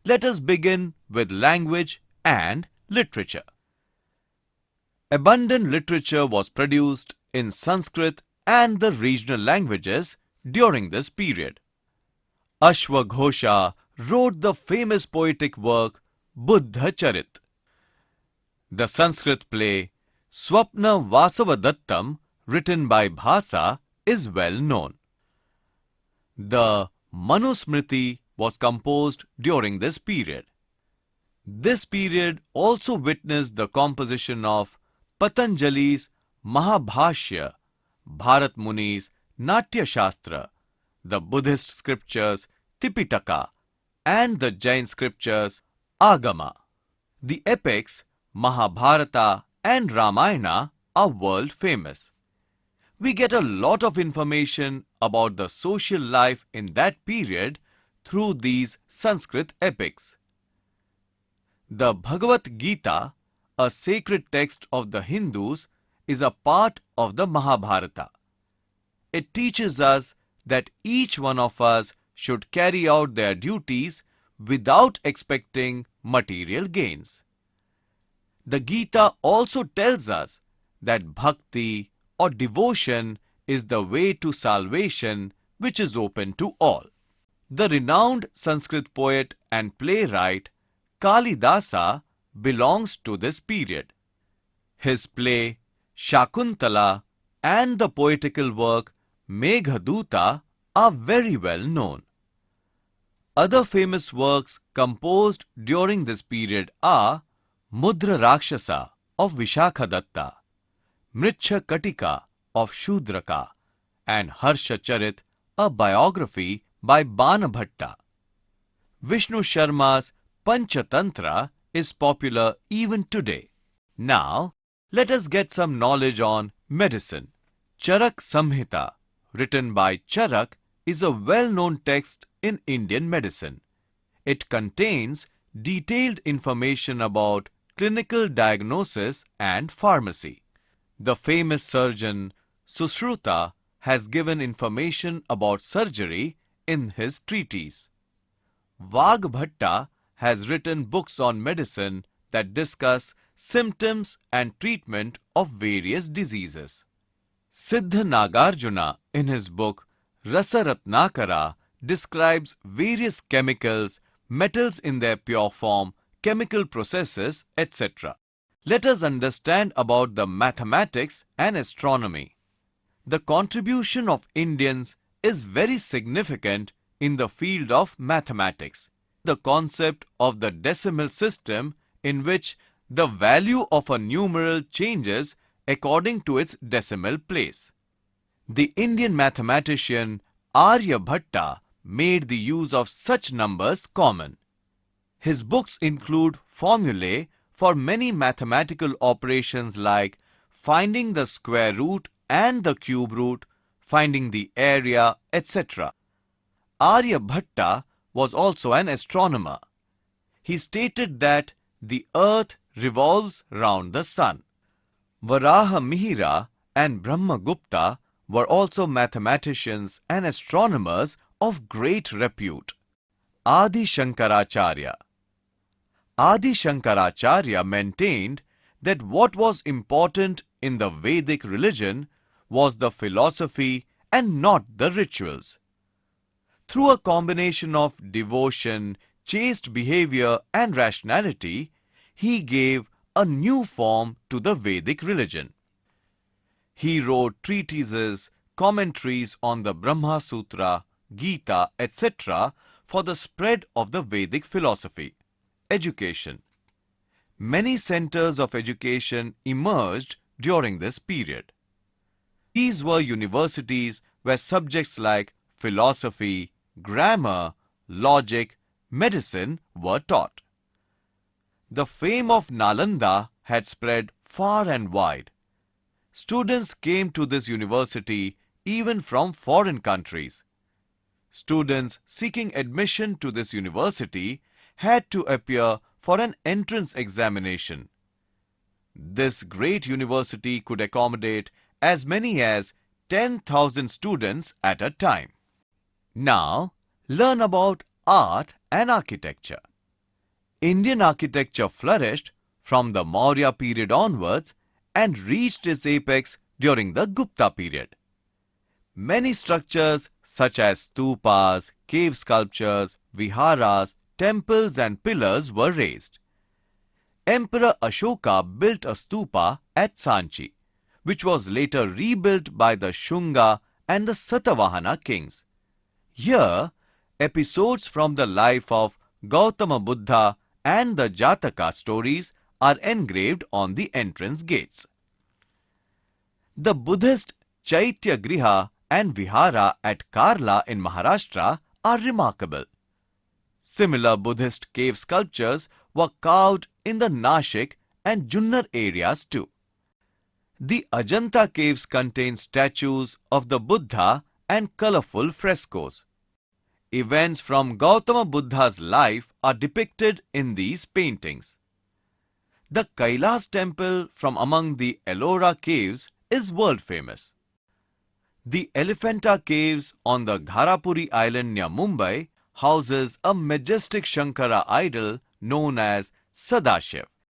let us begin with language and literature. Abundant literature was produced in Sanskrit and the regional languages during this period. Ashwaghosha wrote the famous poetic work Buddha Charit. The Sanskrit play Swapna Vasavadattam, written by Bhasa, is well known. The Manusmriti was composed during this period. This period also witnessed the composition of Patanjali's Mahabhashya, Bharat Muni's Natya Shastra, the Buddhist scriptures Tipitaka, and the Jain scriptures Agama. The epics Mahabharata and Ramayana are world famous. We get a lot of information about the social life in that period through these Sanskrit epics. The Bhagavad Gita, a sacred text of the Hindus, is a part of the Mahabharata. It teaches us that each one of us should carry out their duties without expecting material gains. The Gita also tells us that bhakti or devotion is the way to salvation which is open to all. The renowned Sanskrit poet and playwright Kalidasa belongs to this period. His play Shakuntala and the poetical work Meghaduta are very well known. Other famous works composed during this period are Mudra Rakshasa of Vishakhadatta, Mricha Katika of Shudraka, and Harsha Charit, a biography by Banabhatta. Vishnu Sharma's Panchatantra is popular even today. Now, let us get some knowledge on medicine. Charak Samhita, written by Charak, is a well-known text in Indian medicine. It contains detailed information about clinical diagnosis and pharmacy. The famous surgeon Sushruta has given information about surgery in his treatise. Vagbhatta has written books on medicine that discuss symptoms and treatment of various diseases. Siddha Nagarjuna, in his book Rasaratnakara, describes various chemicals, metals in their pure form, chemical processes, etc. Let us understand about the mathematics and astronomy. The contribution of Indians is very significant in the field of mathematics. The concept of the decimal system, in which the value of a numeral changes according to its decimal place. The Indian mathematician Aryabhatta made the use of such numbers common. His books include formulae for many mathematical operations like finding the square root and the cube root, finding the area, etc. Aryabhatta was also an astronomer. He stated that the earth revolves round the sun. Varaha Mihira and Brahmagupta were also mathematicians and astronomers of great repute. Adi Shankaracharya maintained that what was important in the Vedic religion was the philosophy and not the rituals. Through a combination of devotion, chaste behavior and rationality, he gave a new form to the Vedic religion. He wrote treatises, commentaries on the Brahma Sutra, Gita, etc. for the spread of the Vedic philosophy. Education. Many centers of education emerged during this period. These were universities where subjects like philosophy, grammar, logic, medicine were taught. The fame of Nalanda had spread far and wide. Students came to this university even from foreign countries. Students seeking admission to this university had to appear for an entrance examination. This great university could accommodate as many as 10,000 students at a time. Now, learn about art and architecture. Indian architecture flourished from the Maurya period onwards and reached its apex during the Gupta period. Many structures such as stupas, cave sculptures, viharas, temples and pillars were raised. Emperor Ashoka built a stupa at Sanchi, which was later rebuilt by the Shunga and the Satavahana kings. Here, episodes from the life of Gautama Buddha and the Jataka stories are engraved on the entrance gates. The Buddhist Chaitya Griha and Vihara at Karla in Maharashtra are remarkable. Similar Buddhist cave sculptures were carved in the Nashik and Junnar areas too. The Ajanta caves contain statues of the Buddha and colorful frescoes. Events from Gautama Buddha's life are depicted in these paintings. The Kailas temple from among the Ellora caves is world famous. The Elephanta caves on the Gharapuri island near Mumbai houses a majestic Shankara idol known as Sadashiv.